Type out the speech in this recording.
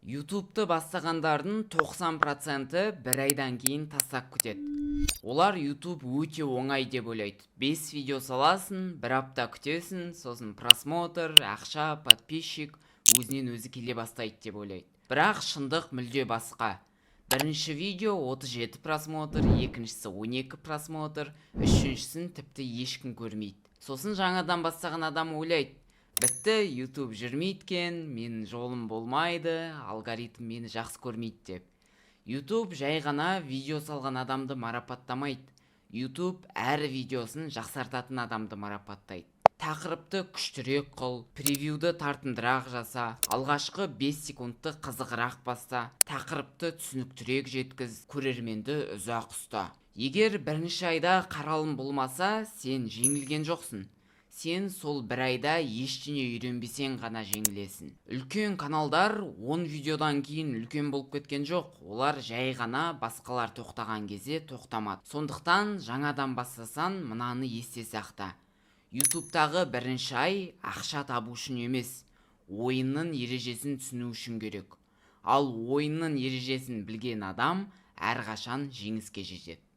YouTube'ты бастағандардың 90%-і бір айдан кейін тастап кетеді. Олар YouTube өте оңай деп ойлайды. 5 видео саласың, бір апта күтесің, сосын просмотр, ақша, подписчик өзінен өзі келе бастайды деп ойлайды. Бірақ шындық мүлде басқа. Бірінші видео 37 просмотр, екіншісі 12 просмотр, үшіншісін тіпті ешкім көрмейді. Сосын жаңадан бастаған адам ойлайды: бітті, YouTube жүрмейді екен, менің жолым болмайды, алгоритм мені жақсы көрмейді деп. YouTube жай ғана видео салған адамды марапаттамайды. YouTube әр видеосын жақсартатын адамды марапаттайды. Тақырыпты күштірек қыл, превьюді тартымдырақ жаса, алғашқы 5 секундты қызығырақ баста, тақырыпты түсініктірек жеткіз, көрерменді ұзақ ұста. Егер бірінші айда қаралым болмаса, сен жеңілген жоқсың. Сен сол бір айда ештеңе үйренбесең ғана жеңілесің. Үлкен каналдар 10 видеодан кейін үлкен болып кеткен жоқ. Олар жай ғана басқалар тоқтаған кезде тоқтамады. Сондықтан жаңадан бастасаң, мынаны есте сақта. YouTube'тағы бірінші ай ақша табу үшін емес, ойынның ережесін түсіну үшін керек. Ал ойынның ережесін білген адам әрқашан жеңіске жетеді.